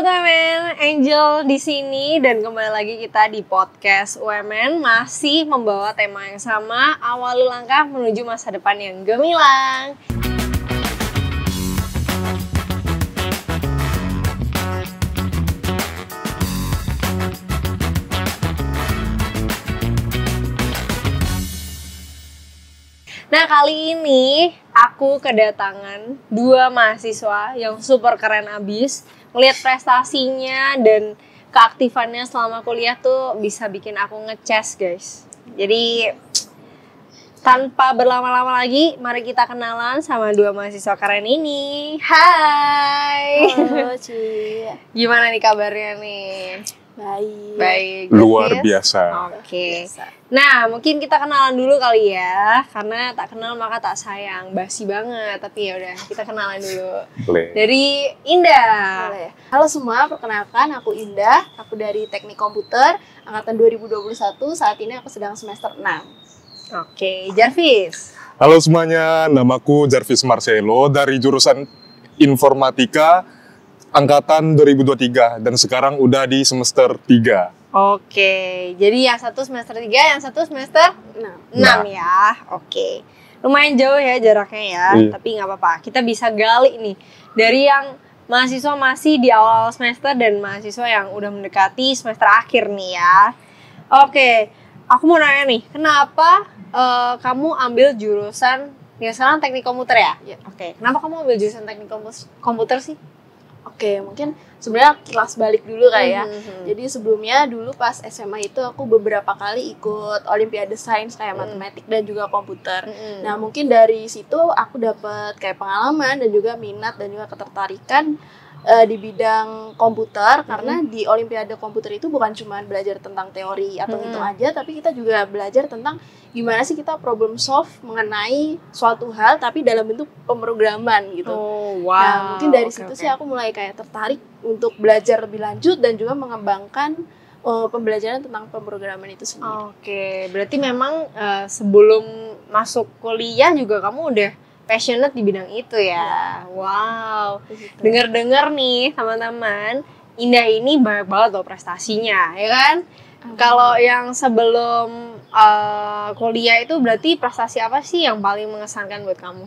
Sobat UMN, Angel di sini dan kembali lagi kita di podcast UMN masih membawa tema yang sama, awali langkah menuju masa depan yang gemilang. Nah, kali ini aku kedatangan dua mahasiswa yang super keren abis. Ngeliat prestasinya dan keaktifannya selama kuliah tuh bisa bikin aku ngeces, guys. Jadi tanpa berlama-lama lagi, mari kita kenalan sama dua mahasiswa keren ini. Hai. Halo, Ci. Gimana nih kabarnya nih? Baik. Baik. Luar Gratis? biasa. Oke. Nah, mungkin kita kenalan dulu kali ya, karena tak kenal maka tak sayang. Basi banget, tapi ya udah kita kenalan dulu. Boleh. Dari Indah. Boleh. Halo semua, perkenalkan aku Indah. Aku dari Teknik Komputer angkatan 2021. Saat ini aku sedang semester 6. Oke, Jarvis. Halo semuanya, namaku Jarvis Marcelo dari jurusan Informatika angkatan 2023 dan sekarang udah di semester 3. Oke, jadi yang satu semester 3, yang satu semester 6 Nah. ya. Oke. Lumayan jauh ya jaraknya ya, Iya. tapi nggak apa-apa. Kita bisa gali nih dari yang mahasiswa masih di awal semester dan mahasiswa yang udah mendekati semester akhir nih ya. Oke, aku mau nanya nih, kenapa kamu ambil jurusan ya sekarang teknik komputer ya? Iya. Oke, kenapa kamu ambil jurusan teknik komputer sih? Oke, mungkin sebenarnya kilas balik dulu kali ya. Mhm. Jadi sebelumnya dulu pas SMA itu aku beberapa kali ikut Olimpiade Sains kayak matematik dan juga komputer. Mhm. Nah, mungkin dari situ aku dapat kayak pengalaman dan juga minat dan juga ketertarikan di bidang komputer karena di Olimpiade komputer itu bukan cuma belajar tentang teori atau hitung aja, tapi kita juga belajar tentang gimana sih kita problem solve mengenai suatu hal tapi dalam bentuk pemrograman gitu. Oh, wow. Nah, mungkin dari Oke, situ oke. sih aku mulai kayak tertarik untuk belajar lebih lanjut dan juga mengembangkan pembelajaran tentang pemrograman itu sendiri. Oke, berarti memang sebelum masuk kuliah juga kamu udah passionate di bidang itu ya. Wow. Begitu. Dengar-dengar nih teman-teman, Indah ini banyak banget loh prestasinya, ya kan? Kalau yang sebelum kuliah itu berarti prestasi apa sih yang paling mengesankan buat kamu?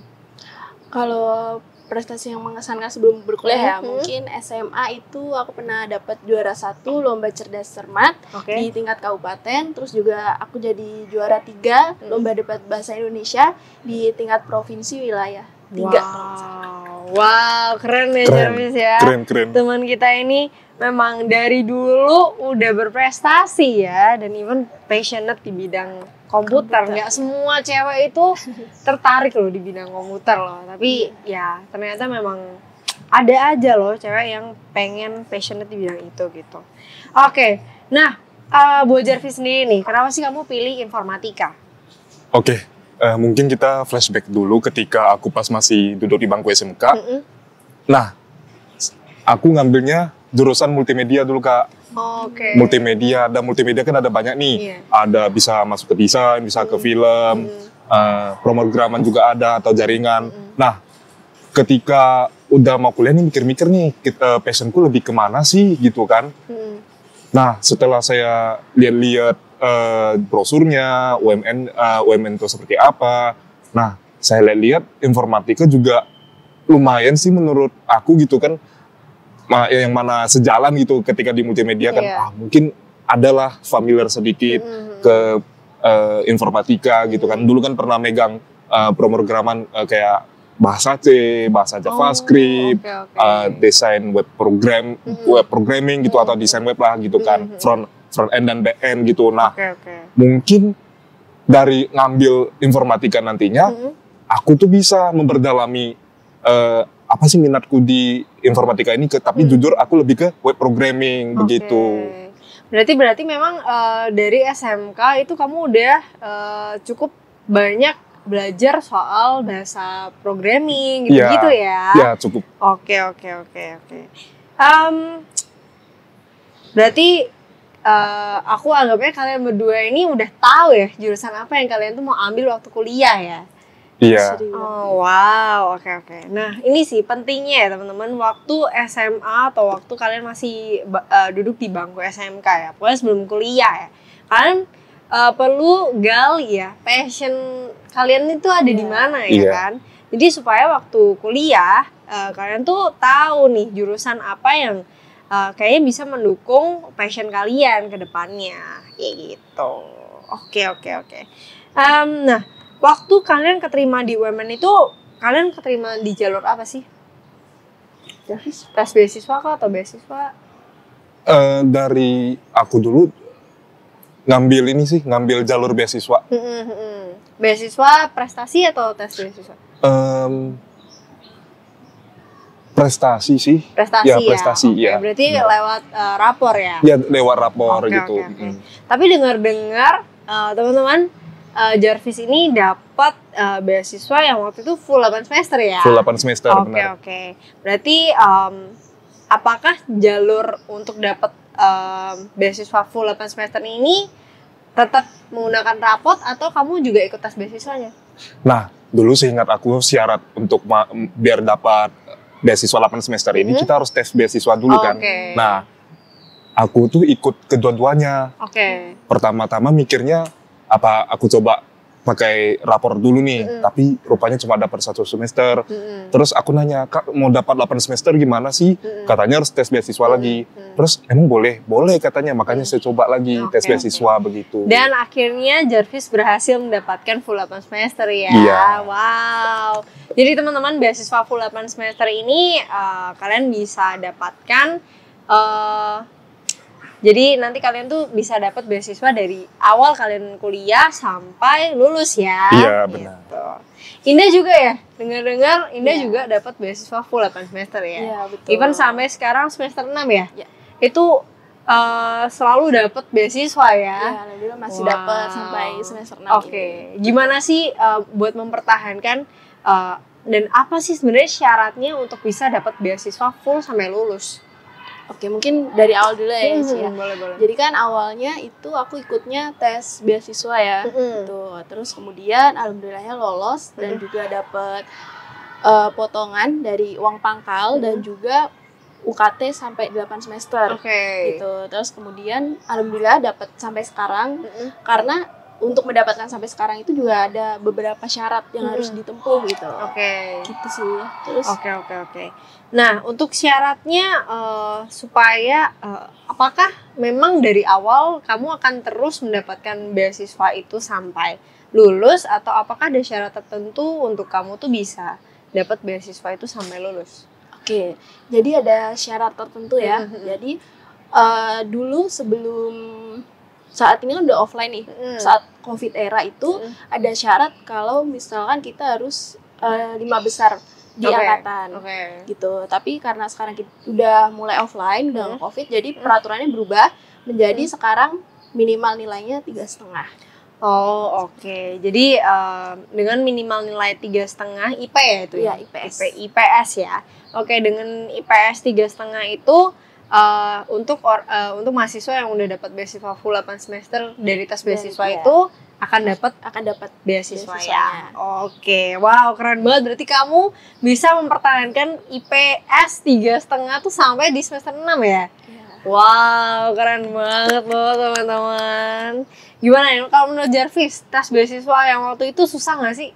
Kalau prestasi yang mengesankan sebelum berkuliah ya, Mhm. mungkin SMA itu aku pernah dapat juara 1 lomba cerdas cermat Oke. di tingkat kabupaten, terus juga aku jadi juara 3 lomba debat bahasa Indonesia di tingkat provinsi wilayah 3. Wow, keren ya Keren, Jarvis ya. keren. Teman kita ini memang dari dulu udah berprestasi ya, dan even passionate di bidang komputer. Nggak semua cewek itu tertarik loh di bidang komputer loh, tapi ya ternyata memang ada aja loh cewek yang pengen passionate di bidang itu gitu. Oke, nah buat Jarvis sendiri nih, kenapa sih kamu pilih informatika? Oke, mungkin kita flashback dulu ketika aku pas masih duduk di bangku SMK. Mm-mm. Nah, aku ngambilnya jurusan multimedia dulu, Kak. Oke. Multimedia, dan multimedia kan ada banyak nih. Iya. Ada bisa masuk ke desain, bisa ke film, pemrograman juga ada, atau jaringan. Nah, ketika udah mau kuliah nih mikir-mikir nih, passionku lebih kemana sih gitu kan. Mm-mm. Nah, setelah saya lihat-lihat brosurnya, UMN itu seperti apa. Nah, saya lihat informatika juga lumayan sih menurut aku gitu kan. Yang mana sejalan gitu ketika di multimedia kan. Iya. Mungkin adalah familiar sedikit ke informatika gitu kan. Dulu kan pernah megang pemrograman kayak bahasa C, bahasa JavaScript, oke. desain web programming gitu, atau desain web lah gitu kan, front end dan back end gitu. Nah, Oke. mungkin dari ngambil informatika nantinya, aku tuh bisa memperdalami apa sih minatku di informatika ini, tapi jujur aku lebih ke web programming begitu. Berarti memang dari SMK itu kamu udah cukup banyak belajar soal bahasa programming gitu ya? Ya, cukup. Oke. Berarti aku anggapnya kalian berdua ini udah tahu ya jurusan apa yang kalian tuh mau ambil waktu kuliah ya. Iya. Bisa dibilang. Oh wow, oke. Nah ini sih pentingnya ya teman-teman, waktu SMA atau waktu kalian masih duduk di bangku SMK ya, pokoknya sebelum kuliah ya, kalian perlu gali ya passion kalian itu ada di mana ya Iya. kan. Jadi supaya waktu kuliah kalian tuh tahu nih jurusan apa yang kayaknya bisa mendukung passion kalian ke depannya, kayak gitu. Oke. Nah, waktu kalian keterima di UMN itu, kalian keterima di jalur apa sih? Tes beasiswa kah atau beasiswa? Dari aku dulu ngambil jalur beasiswa. Beasiswa prestasi atau tes beasiswa? Prestasi sih. Prestasi Ya, ya. prestasi, Oke, ya. berarti lewat rapor ya. Ya lewat rapor Oke, gitu. oke. Tapi dengar-dengar teman-teman Jarvis ini dapat beasiswa yang waktu itu full 8 semester ya. Full 8 semester, benar. Oke. Berarti apakah jalur untuk dapat beasiswa full 8 semester ini tetap menggunakan rapot atau kamu juga ikut tes beasiswanya? Nah, dulu seingat aku syarat untuk biar dapat beasiswa 8 semester ini kita harus tes beasiswa dulu kan. Oke. Nah, aku tuh ikut kedua-duanya. Oke. Pertama-tama mikirnya apa aku coba pakai rapor dulu nih, tapi rupanya cuma dapat 1 semester. Terus aku nanya, "Kak, mau dapat 8 semester gimana sih?" Katanya harus tes beasiswa lagi. Terus emang boleh katanya, makanya saya coba lagi tes beasiswa begitu. Dan akhirnya Jarvis berhasil mendapatkan full 8 semester ya. Iya. Wow. Jadi teman-teman, beasiswa full 8 semester ini kalian bisa dapatkan jadi nanti kalian tuh bisa dapat beasiswa dari awal kalian kuliah sampai lulus ya. Iya, benar. Gitu. Indah juga ya, dengar-dengar Indah juga dapat beasiswa full 8 semester ya. Iya, betul. Even sampai sekarang semester 6 ya. Iya. Itu selalu dapat beasiswa ya. Ya, alhamdulillah masih Wow. dapat sampai semester 6 Oke, gimana sih buat mempertahankan dan apa sih sebenarnya syaratnya untuk bisa dapat beasiswa full sampai lulus? Oke, mungkin dari awal dulu ya, Ci, ya. Boleh. Jadi kan awalnya itu aku ikutnya tes beasiswa ya, gitu. Terus kemudian alhamdulillahnya lolos dan juga dapat potongan dari uang pangkal dan juga UKT sampai 8 semester. Oke. Gitu. Terus kemudian alhamdulillah dapat sampai sekarang karena untuk mendapatkan sampai sekarang itu juga ada beberapa syarat yang harus ditempuh gitu. Oke. Gitu sih. Terus Oke. Nah, untuk syaratnya supaya apakah memang dari awal kamu akan terus mendapatkan beasiswa itu sampai lulus atau apakah ada syarat tertentu untuk kamu tuh bisa dapat beasiswa itu sampai lulus? Oke, jadi ada syarat tertentu ya. Jadi dulu sebelum saat ini kan udah offline nih, saat COVID era itu ada syarat kalau misalkan kita harus 5 besar di angkatan, gitu. Tapi karena sekarang kita udah mulai offline, udah nggak COVID, jadi peraturannya berubah menjadi sekarang minimal nilainya 3,5. Oh oke. Jadi dengan minimal nilai 3,5 IP ya itu ya? Iya, IPS. IPS ya. Oke, dengan IPS 3,5 itu untuk mahasiswa yang udah dapat beasiswa full 8 semester dari tes beasiswa iya. itu akan dapat beasiswa beasiswanya. ya. Oke, wow keren banget. Berarti kamu bisa mempertahankan IPS 3,5 tuh sampai di semester 6 ya? Iya. Wow, keren banget loh teman-teman. Gimana ya kalau menurut Jarvis, tes beasiswa yang waktu itu susah nggak sih?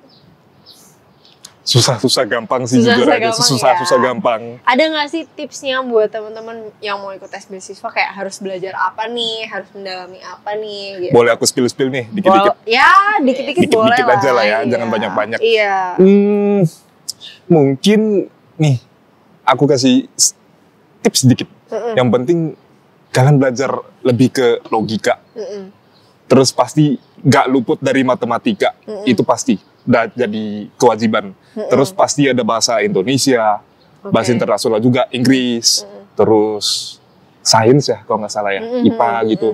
Susah gampang sih jujur aja. Susah gampang. Ada nggak sih tipsnya buat teman-teman yang mau ikut tes beasiswa, kayak harus belajar apa nih, harus mendalami apa nih? Gitu. Boleh aku spill nih dikit-dikit. Ya, dikit-dikit boleh Dikit-dikit aja lah ya, jangan banyak-banyak. Iya. Mungkin nih aku kasih tips sedikit. Yang penting kalian belajar lebih ke logika. Terus pasti gak luput dari matematika. Itu pasti udah jadi kewajiban. Terus pasti ada bahasa Indonesia, bahasa internasional juga, Inggris, terus sains ya kalau nggak salah ya, IPA gitu.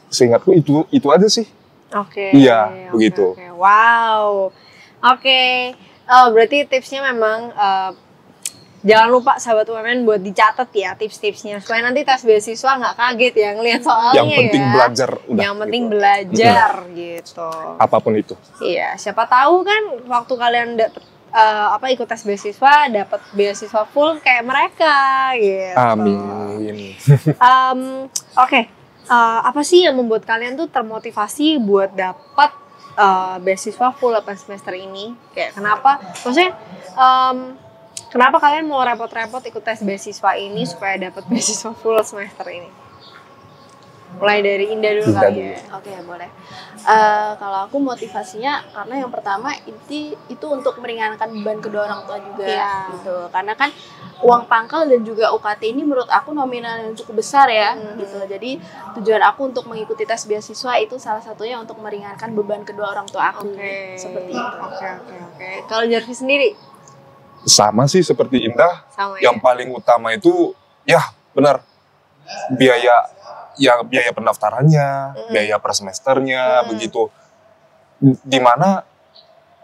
Seingatku itu aja sih. Oke. Iya, begitu. Oke. Wow. Oke. Berarti tipsnya memang Jangan lupa sahabat UMN buat dicatat ya tips-tipsnya supaya nanti tes beasiswa nggak kaget ya ngelihat soalnya Yang penting ya. belajar udah. Yang penting gitu. belajar gitu. Apapun itu. Iya, siapa tahu kan waktu kalian dapet ikut tes beasiswa dapat beasiswa full kayak mereka gitu. Amin. Oke. Apa sih yang membuat kalian tuh termotivasi buat dapat beasiswa full 8 semester ini? Kayak kenapa? Maksudnya kenapa kalian mau repot-repot ikut tes beasiswa ini supaya dapat beasiswa full semester ini? Mulai dari Indah dulu Indah kali dulu. ya. Oke, boleh. Kalau aku motivasinya karena yang pertama itu untuk meringankan beban kedua orang tua juga Iya. gitu. Karena kan uang pangkal dan juga UKT ini menurut aku nominal yang cukup besar ya gitu. Jadi tujuan aku untuk mengikuti tes beasiswa itu salah satunya untuk meringankan beban kedua orang tua aku. Seperti itu. Oke. Kalau Jarvis sendiri Sama sih seperti Indah. sama Yang ya. paling utama itu ya benar biaya pendaftarannya, biaya per semesternya, begitu. Dimana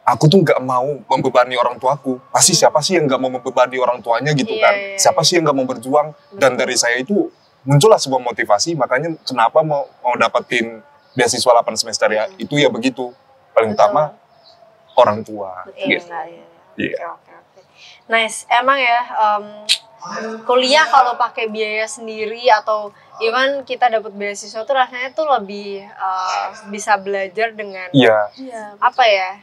aku tuh nggak mau membebani orang tuaku. Pasti siapa sih yang nggak mau membebani orang tuanya gitu Iya, kan? iya, Siapa sih yang nggak mau berjuang? Dan dari saya itu muncullah sebuah motivasi. Makanya kenapa mau dapetin beasiswa 8 semester ya? Itu ya begitu. Paling utama orang tua. Iya. Gitu. Oke. Iya. Nice. Emang ya kuliah kalau pakai biaya sendiri atau even kita dapat beasiswa tuh rasanya tuh lebih bisa belajar dengan Iya. Iya. apa ya?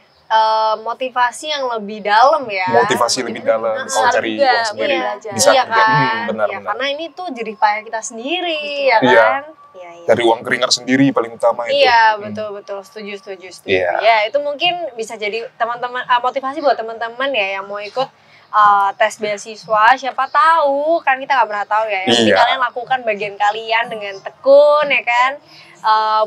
Motivasi yang lebih dalam ya. Motivasi lebih dalam kalau besar cari juga uang buat sendiri. belajar. Bisa iya juga. kan? Benar. Karena ini tuh jerih payah kita sendiri ya Iya. kan? Iya. Dari uang keringat sendiri paling utama itu. Iya, betul. Setuju. Iya. Ya, itu mungkin bisa jadi teman-teman motivasi buat teman-teman ya yang mau ikut tes beasiswa. Siapa tahu kan kita nggak pernah tahu ya. Yang penting Iya. kalian lakukan bagian kalian dengan tekun ya kan.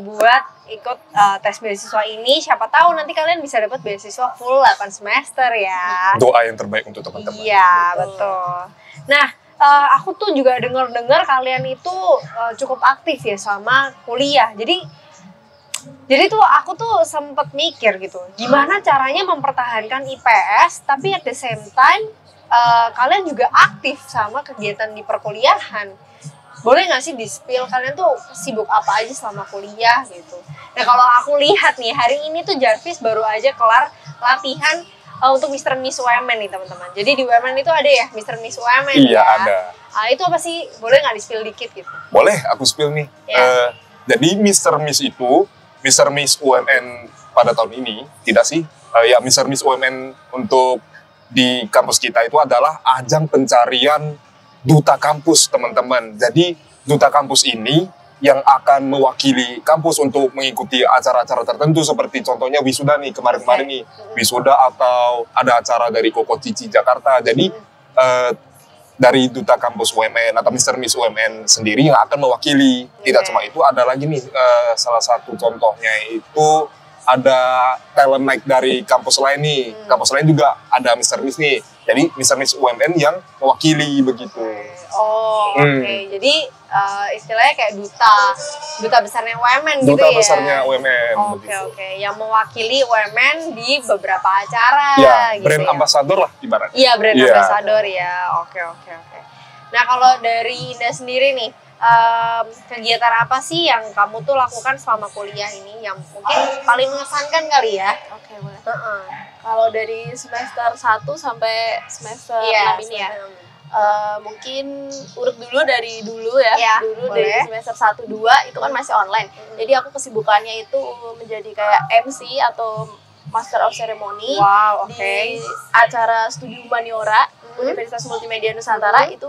Buat ikut tes beasiswa ini, siapa tahu nanti kalian bisa dapat beasiswa full 8 semester ya. Doa yang terbaik untuk teman-teman. Iya, betul. Nah, aku tuh juga dengar kalian itu cukup aktif ya sama kuliah. Jadi tuh aku tuh sempet mikir gitu, gimana caranya mempertahankan IPS tapi at the same time kalian juga aktif sama kegiatan di perkuliahan. Boleh nggak sih di-spill kalian tuh sibuk apa aja selama kuliah gitu. Nah kalau aku lihat nih hari ini tuh Jarvis baru aja kelar latihan untuk Mr. Miss UMN nih teman-teman. Jadi di UMN itu ada ya Mr. Miss UMN Iya, ya. ada. Itu apa sih? Boleh nggak di-spill dikit gitu? Boleh aku spill nih. Iya. Jadi Mr. Miss UMN pada tahun ini, tidak sih? Ya Mr. Miss UMN untuk di kampus kita itu adalah ajang pencarian duta kampus teman-teman. Jadi duta kampus ini yang akan mewakili kampus untuk mengikuti acara-acara tertentu seperti contohnya wisuda nih kemarin-kemarin nih. Wisuda atau ada acara dari Koko Cici Jakarta. Jadi dari duta kampus UMN atau Mr. Miss UMN sendiri yang akan mewakili. Tidak cuma itu, ada lagi nih salah satu contohnya itu ada talent night dari kampus lain nih. Kampus lain juga ada Mr. Miss nih. Jadi Mr. Miss UMN yang mewakili begitu. Oke. Jadi istilahnya kayak duta besarnya UMN gitu ya. Duta besarnya UMN. Oke. Yang mewakili UMN di beberapa acara Ya, gitu brand ya. ambassador lah ibaratnya. Iya, brand Iya. ambassador ya. Oke. Nah, kalau dari Indah sendiri nih, kegiatan apa sih yang kamu tuh lakukan selama kuliah ini yang mungkin paling mengesankan kali ya? Oke, boleh. Kalau dari semester 1 sampai semester Iya, 6 ini ya. Mungkin urut dulu dari dulu ya. Iya, Dulu boleh. dari semester 1 2 itu kan masih online. Jadi aku kesibukannya itu menjadi kayak MC atau Master of Ceremony Wow, oke. di acara Studi Humaniora Universitas Multimedia Nusantara. Itu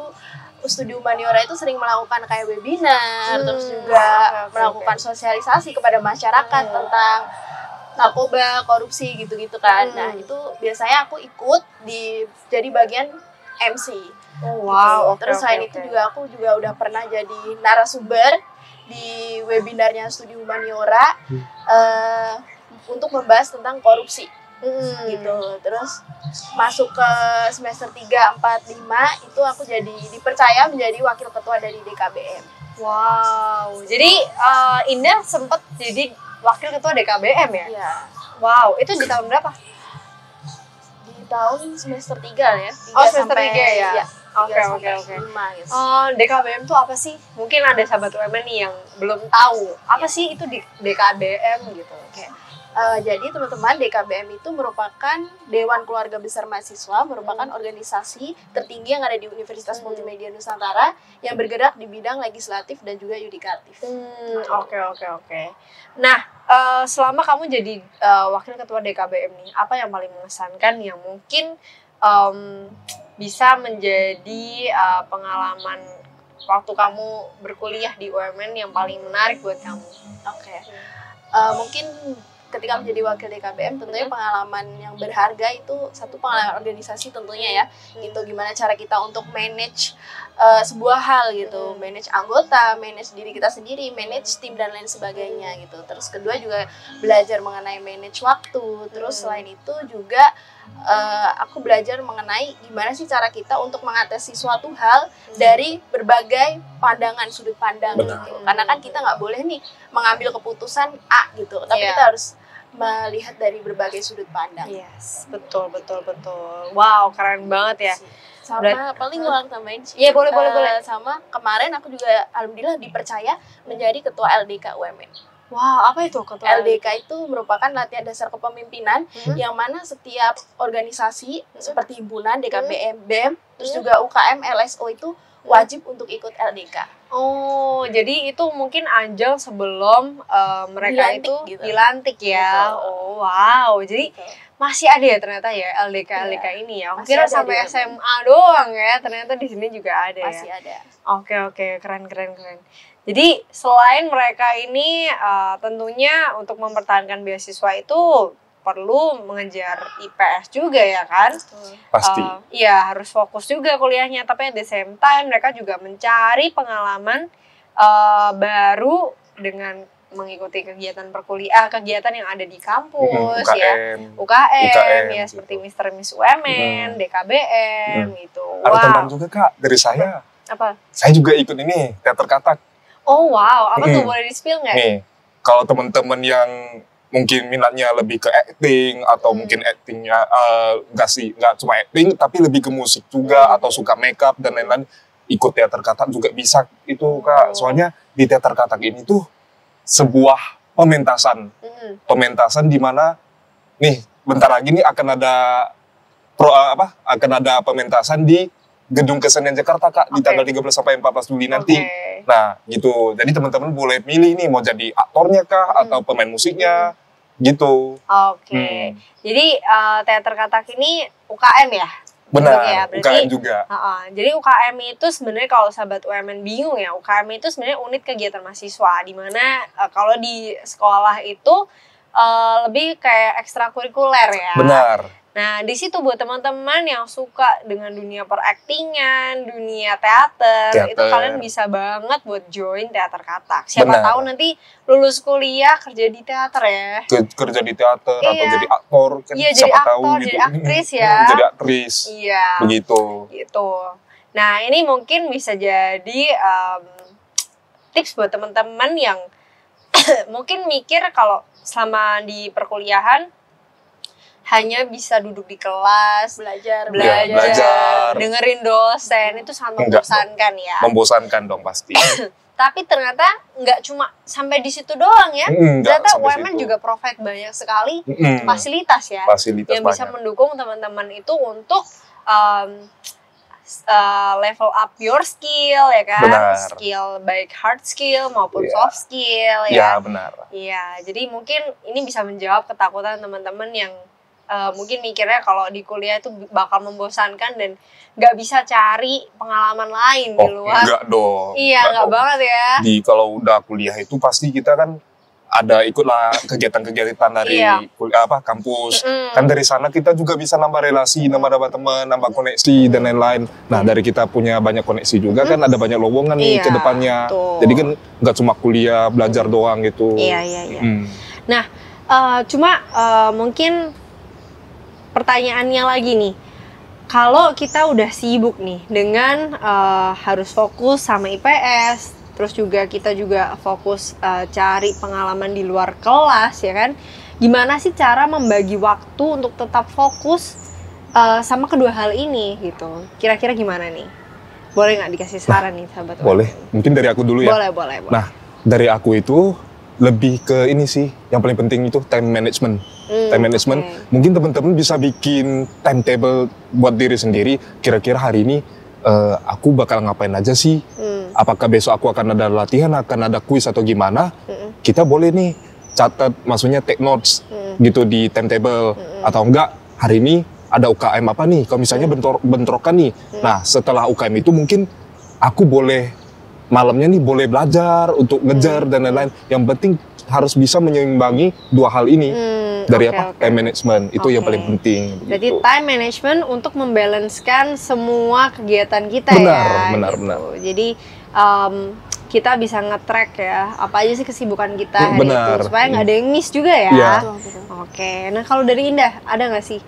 Studi Humaniora itu sering melakukan kayak webinar, terus juga Oke. melakukan sosialisasi kepada masyarakat tentang narkoba, korupsi gitu-gitu kan. Nah, itu biasanya aku ikut jadi bagian MC. Wow, gitu. Terus selain itu juga aku juga udah pernah jadi narasumber di webinarnya Studi Humaniora untuk membahas tentang korupsi. Gitu. Terus masuk ke semester 3, 4, 5 itu aku dipercaya menjadi wakil ketua dari DKBM. Wow. Jadi Indah sempat jadi wakil ketua DKBM ya? Iya. Wow, itu di tahun berapa? Di tahun semester 3 ya. Oh, semester 3 ya? Ya, Oke, 3 oke, sampai oke. 5 gitu. DKBM tuh apa sih? Mungkin ada sahabat UMN nih yang belum tahu. Apa sih itu di DKBM gitu? Oke. Jadi teman-teman, DKBM itu merupakan Dewan Keluarga Besar Mahasiswa, merupakan organisasi tertinggi yang ada di Universitas Multimedia Nusantara yang bergerak di bidang legislatif dan juga yudikatif. Oke. Nah, selama kamu jadi wakil ketua DKBM nih, apa yang paling mengesankan yang mungkin bisa menjadi pengalaman waktu kamu berkuliah di UMN yang paling menarik buat kamu? Oke. Mungkin ketika menjadi wakil DKBM tentunya pengalaman yang berharga itu satu pengalaman organisasi tentunya ya. Itu gimana cara kita untuk manage sebuah hal gitu, manage anggota, manage diri kita sendiri, manage tim dan lain sebagainya gitu. Terus kedua juga belajar mengenai manage waktu. Terus selain itu juga aku belajar mengenai gimana sih cara kita untuk mengatasi suatu hal dari berbagai pandangan, sudut pandang gitu. Karena kan kita nggak boleh nih mengambil keputusan A gitu, tapi kita harus melihat dari berbagai sudut pandang. Yes, betul. Wow, keren banget ya. Sama paling ulang tambahin sih. Iya, boleh. Sama kemarin aku juga alhamdulillah dipercaya menjadi ketua LDK UMN. Wow, apa itu ketua LDK itu merupakan latihan dasar kepemimpinan yang mana setiap organisasi seperti himpunan, DKBM, BEM, terus juga UKM, LSO itu wajib untuk ikut LDK. Oh, jadi itu mungkin ajang sebelum mereka Dilantik, itu gitu. dilantik ya. Betul. Oh, wow. Jadi masih ada ya ternyata ya LDK ini ya. Aku Masih kira ada sampai di SMA doang ya. Ternyata di sini juga ada Masih ya. ada. Oke, keren. Jadi selain mereka ini tentunya untuk mempertahankan beasiswa itu perlu mengejar IPS juga ya kan? Pasti. Iya, harus fokus juga kuliahnya, tapi at the same time mereka juga mencari pengalaman baru dengan mengikuti kegiatan kegiatan yang ada di kampus ya. UKM ya, gitu. seperti Mr. Miss UMN, DKBM gitu. Ada tambahan juga Kak dari saya. Apa? Saya juga ikut ini teater katak. Oh wow, apa tuh, boleh di-spill nggak? Nih, kalau teman-teman yang mungkin minatnya lebih ke acting atau mungkin actingnya nggak cuma acting tapi lebih ke musik juga atau suka makeup dan lain-lain, ikut teater katak juga bisa itu Kak. Soalnya di teater katak ini tuh sebuah pementasan di mana nih bentar lagi nih akan ada pementasan di Gedung Kesenian Jakarta Kak di tanggal 13 sampai 14 Juli nanti. Nah, gitu. Jadi teman-teman boleh milih nih mau jadi aktornya kah atau pemain musiknya gitu. Jadi teater katak ini UKM ya? Benar, ya? Berarti, UKM juga. Jadi UKM itu sebenarnya kalau sahabat UMN bingung ya, UKM itu sebenarnya unit kegiatan mahasiswa, di mana kalau di sekolah itu lebih kayak ekstrakurikuler ya. Benar. Nah, di situ buat teman-teman yang suka dengan dunia peraktingan, dunia teater, itu kalian bisa banget buat join teater katak. Siapa tahu nanti lulus kuliah kerja di teater ya. Kerja di teater atau jadi aktor kan, iya, siapa jadi tahu aktor, gitu. jadi aktris ya. Jadi aktris. Iya. Begitu. Gitu. Nah, ini mungkin bisa jadi tips buat teman-teman yang mungkin mikir kalau selama di perkuliahan hanya bisa duduk di kelas, belajar, dengerin dosen, itu sangat membosankan ya. Membosankan dong pasti. Tapi ternyata nggak cuma sampai di situ doang ya. Ternyata UMN juga provide banyak sekali fasilitas ya. Yang bisa mendukung teman-teman itu untuk level up your skill ya kan. Benar. Skill baik hard skill maupun soft skill Iya, ya. benar. Iya, jadi mungkin ini bisa menjawab ketakutan teman-teman yang mungkin mikirnya kalau di kuliah itu bakal membosankan dan nggak bisa cari pengalaman lain di luar. Enggak dong. Iya, nggak banget ya. Kalau udah kuliah itu pasti kita kan ada ikutlah kegiatan-kegiatan dari kampus. Kan dari sana kita juga bisa nambah relasi, nambah teman, nambah koneksi dan lain-lain. Nah, dari kita punya banyak koneksi juga kan ada banyak lowongan nih ke depannya. Jadi kan nggak cuma kuliah belajar doang gitu. Iya. Nah, cuma mungkin pertanyaannya lagi nih, kalau kita udah sibuk nih dengan harus fokus sama IPS, terus juga kita juga fokus cari pengalaman di luar kelas ya kan, gimana sih cara membagi waktu untuk tetap fokus sama kedua hal ini gitu. Kira-kira gimana nih? Boleh nggak dikasih saran nih sahabat? Boleh. Mungkin dari aku dulu ya. Boleh. Nah, dari aku itu lebih ke ini sih, yang paling penting itu time management. Time management, mungkin teman-teman bisa bikin timetable buat diri sendiri. Kira-kira hari ini aku bakal ngapain aja sih? Apakah besok aku akan ada latihan, akan ada kuis atau gimana? Kita boleh nih catat, maksudnya take notes gitu di timetable. Atau enggak, hari ini ada UKM apa nih? Kalau misalnya bentrokan nih. Nah, setelah UKM itu mungkin aku boleh malamnya nih boleh belajar untuk ngejar dan lain-lain. Yang penting harus bisa menyeimbangi dua hal ini. Dari time management itu yang paling penting. Jadi gitu. time management untuk membalanskan semua kegiatan kita Benar. Jadi kita bisa nge-track ya apa aja sih kesibukan kita hari Benar. itu supaya nggak ada yang miss juga ya. Iya. Oke. Nah kalau dari Indah ada nggak sih?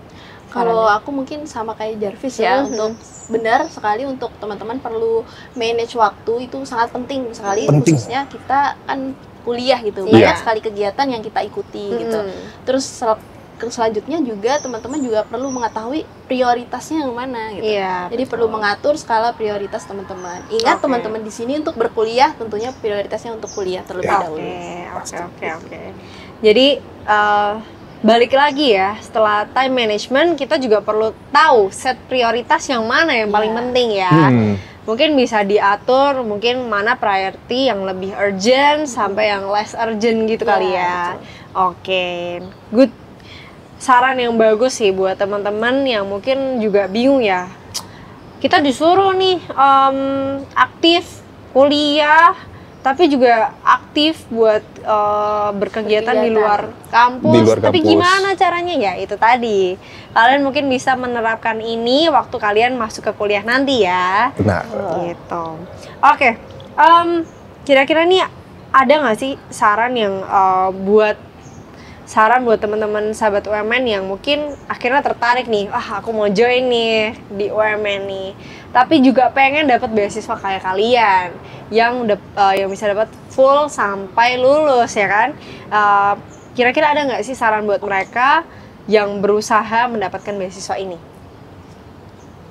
Kalau aku mungkin sama kayak Jarvis ya, untuk benar sekali untuk teman-teman perlu manage waktu itu sangat penting sekali. Khususnya kita kan kuliah gitu, banyak sekali kegiatan yang kita ikuti gitu. Terus selanjutnya juga teman-teman juga perlu mengetahui prioritasnya yang mana gitu. Jadi perlu mengatur skala prioritas teman-teman. Ingat teman-teman di sini untuk berkuliah tentunya prioritasnya untuk kuliah terlebih dahulu. Oke. Jadi balik lagi ya, setelah time management kita juga perlu tahu set prioritas yang mana yang paling penting ya. Mungkin bisa diatur, mungkin mana priority yang lebih urgent sampai yang less urgent gitu kali ya. Oke, good. Saran yang bagus sih buat teman-teman yang mungkin juga bingung ya. Kita disuruh nih aktif kuliah, tapi juga aktif buat berkegiatan di luar kampus. Tapi gimana caranya ya? Itu tadi. Kalian mungkin bisa menerapkan ini waktu kalian masuk ke kuliah nanti ya. Benar. Gitu. Oke. Kira-kira nih ada nggak sih saran yang buat teman-teman sahabat UMN yang mungkin akhirnya tertarik nih, aku mau join nih di UMN nih, tapi juga pengen dapat beasiswa kayak kalian yang bisa dapat full sampai lulus ya kan? Kira-kira ada nggak sih saran buat mereka yang berusaha mendapatkan beasiswa ini?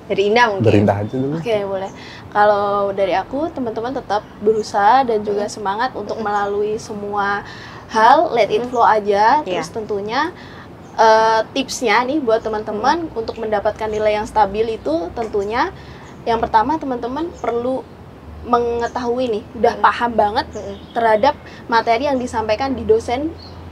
Dari Indah mungkin. Dari Indah aja dulu. Oke, boleh. Kalau dari aku, teman-teman tetap berusaha dan juga semangat untuk melalui semua hal, let it flow aja. Terus tentunya tipsnya nih buat teman-teman untuk mendapatkan nilai yang stabil itu tentunya yang pertama teman-teman perlu mengetahui nih, udah paham banget terhadap materi yang disampaikan di dosen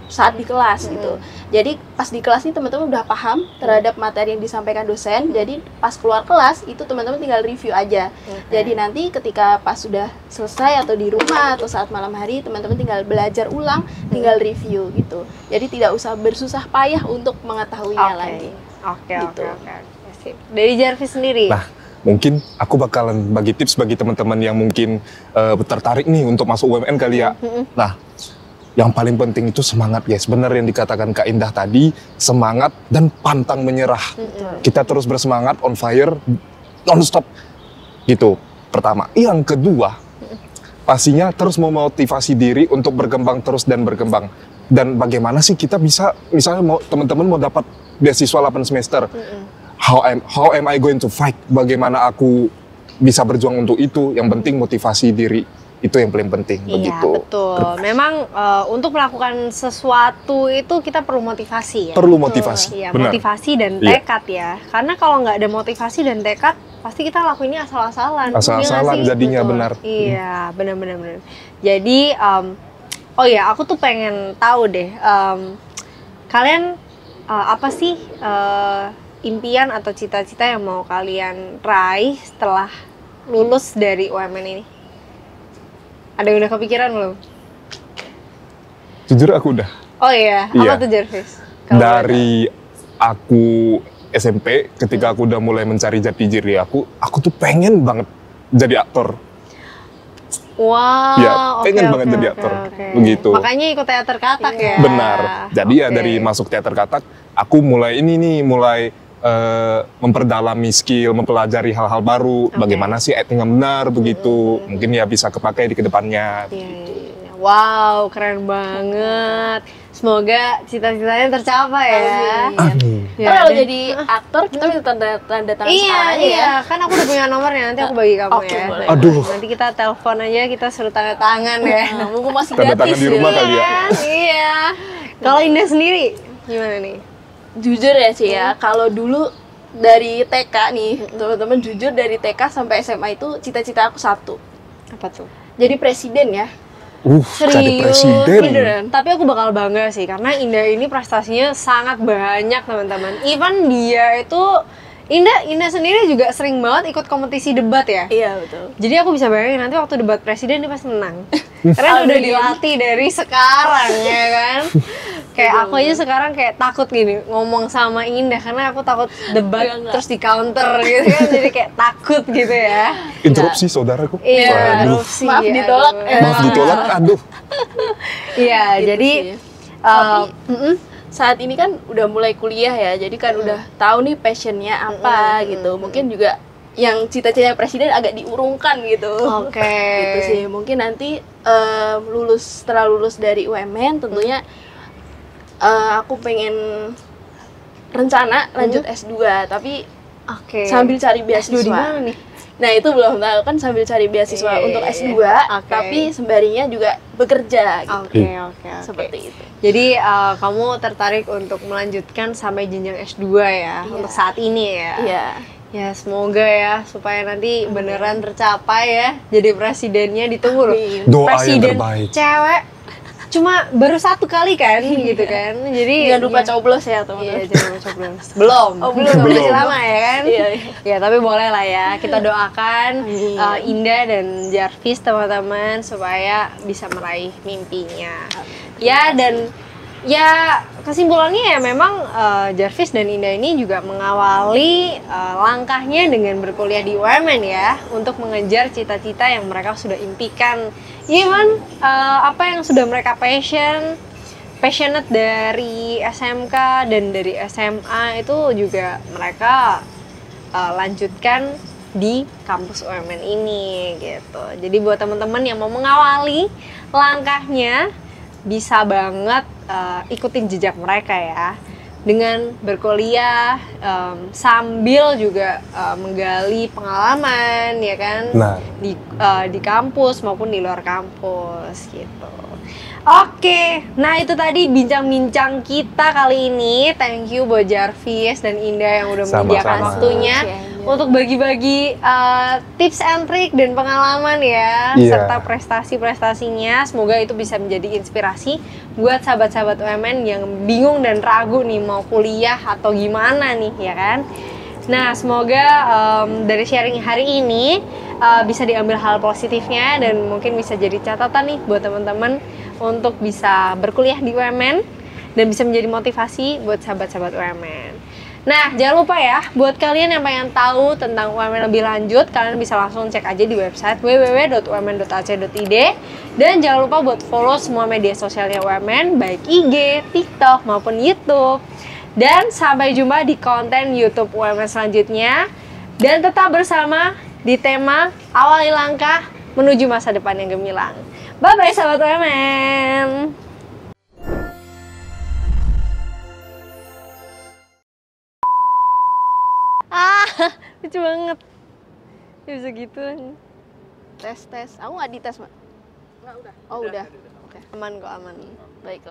saat di kelas gitu. Jadi pas di kelas nih teman-teman udah paham terhadap materi yang disampaikan dosen. Jadi pas keluar kelas itu teman-teman tinggal review aja. Jadi nanti ketika pas sudah selesai atau di rumah atau saat malam hari teman-teman tinggal belajar ulang, tinggal review gitu. Jadi tidak usah bersusah payah untuk mengetahuinya lagi. Oke. Dari Jarvis sendiri. Nah, mungkin aku bakalan bagi tips bagi teman-teman yang mungkin tertarik nih untuk masuk UMN kali ya. Nah, yang paling penting itu semangat guys. Benar yang dikatakan Kak Indah tadi, semangat dan pantang menyerah. Kita terus bersemangat, on fire, non-stop gitu. Pertama. Yang kedua, pastinya terus memotivasi diri untuk berkembang terus dan berkembang. Dan bagaimana sih kita bisa, misalnya teman-teman mau dapat beasiswa 8 semester. How am I going to fight? Bagaimana aku bisa berjuang untuk itu? Yang penting motivasi diri. Itu yang paling penting. Iya, betul. Memang untuk melakukan sesuatu itu kita perlu motivasi ya. Perlu motivasi. Iya, motivasi dan tekad ya. Karena kalau nggak ada motivasi dan tekad, pasti kita lakuinnya asal-asalan. Asal-asalan jadinya benar. Iya, benar. Jadi, aku tuh pengen tahu deh, kalian apa sih impian atau cita-cita yang mau kalian raih setelah lulus dari UMN ini? Ada yang udah kepikiran belum? Jujur aku udah. Oh iya, apa tuh Jarvis? Dari aku SMP, ketika aku udah mulai mencari jati diri aku tuh pengen banget jadi aktor. Wow, ya, pengen banget jadi aktor. Begitu. Makanya ikut teater katak ya? Benar. Jadi ya dari masuk teater katak, aku mulai memperdalami skill, mempelajari hal-hal baru, bagaimana sih acting yang benar begitu, mungkin ya bisa kepakai di kedepannya. Wow, keren banget. Semoga cita-citanya tercapai ya. Amin. Ya, Kalau dan- jadi aktor kita minta tanda tangan Iya, sekarang aja iya. ya. Kan aku udah punya nomornya, nanti aku bagi kamu Oke, ya. boleh. Aduh. Nanti kita telepon aja, kita suruh tanda tangan ya. Nah, mumpung masih Tanda gratis tangan di rumah ya. kali ya. Kan? Iya. Kalau Indah sendiri gimana nih? Jujur ya sih ya, kalau dulu dari TK nih, teman-teman jujur dari TK sampai SMA itu cita-cita aku satu. Apa tuh? Jadi presiden ya. Jadi presiden. Beneran. Tapi aku bakal bangga sih karena Indah ini prestasinya sangat banyak teman-teman. Even dia itu Indah sendiri juga sering banget ikut kompetisi debat ya. Iya betul. Jadi aku bisa bayangin nanti waktu debat presiden dia pasti menang. Karena udah Amin. dilatih dari sekarang ya kan. Kayak Betul, aku aja sekarang kayak takut gini ngomong sama Indah karena aku takut debat Enggak. terus di counter gitu kan. Jadi kayak takut gitu ya. Interupsi saudaraku. Iya, Aduh. erupsi, Maaf, aduh. ditolak. Maaf ditolak, aduh. Iya, Gitu jadi sih. Tapi, saat ini kan udah mulai kuliah ya, jadi kan udah tahu nih passionnya apa gitu. Mungkin juga yang cita-citanya presiden agak diurungkan gitu. Oke. Gitu sih. Mungkin nanti setelah lulus dari UMN tentunya aku pengen rencana lanjut S2, tapi Oke. sambil cari S2 beasiswa. di mana nih? Nah itu belum tahu kan, sambil cari beasiswa Iya, untuk iya, S2, iya. Oke. tapi sembarinya juga bekerja gitu. Oke. Seperti itu. Jadi kamu tertarik untuk melanjutkan sampai jenjang S2 ya Iya. untuk saat ini ya. Iya. Ya semoga ya supaya nanti beneran tercapai ya jadi presidennya, ditunggu loh. Amin. Doa yang Presiden terbaik. cewek cuma baru satu kali kan gitu kan. Jadi Jangan lupa ya, coblos ya Iya, teman-teman. jangan lupa coblos. Belum. Oh, belum. Masih lama ya kan? Iya. Ya, tapi boleh lah ya. Kita doakan Amin. Indah dan Jarvis teman-teman supaya bisa meraih mimpinya. Ya, dan ya kesimpulannya ya memang Jarvis dan Indah ini juga mengawali langkahnya dengan berkuliah di UMN ya untuk mengejar cita-cita yang mereka sudah impikan. Even apa yang sudah mereka passionate dari SMK dan dari SMA itu juga mereka lanjutkan di kampus UMN ini gitu. Jadi buat teman-teman yang mau mengawali langkahnya bisa banget ikutin jejak mereka ya dengan berkuliah sambil juga menggali pengalaman ya kan Nah. di kampus maupun di luar kampus gitu. Oke, nah itu tadi bincang-bincang kita kali ini. Thank you buat Jarvis dan Indah yang udah Sama-sama. menyediakan waktunya Oke. untuk bagi-bagi tips and trick dan pengalaman ya, Iya. serta prestasi-prestasinya. Semoga itu bisa menjadi inspirasi buat sahabat-sahabat UMN yang bingung dan ragu nih mau kuliah atau gimana nih ya kan. Nah, semoga dari sharing hari ini bisa diambil hal positifnya dan mungkin bisa jadi catatan nih buat teman-teman untuk bisa berkuliah di UMN dan bisa menjadi motivasi buat sahabat-sahabat UMN. Nah, jangan lupa ya, buat kalian yang pengen tahu tentang UMN lebih lanjut, kalian bisa langsung cek aja di website www.umn.ac.id dan jangan lupa buat follow semua media sosialnya UMN, baik IG, TikTok, maupun YouTube. Dan sampai jumpa di konten YouTube UMN selanjutnya. Dan tetap bersama di tema Awali Langkah Menuju Masa Depan yang Gemilang. Bye-bye sahabat UMN. Lucu banget. Ya bisa gitu. Tes. Aku nggak dites, Mak. Oh, udah. Oke. Aman kok, aman. Baik.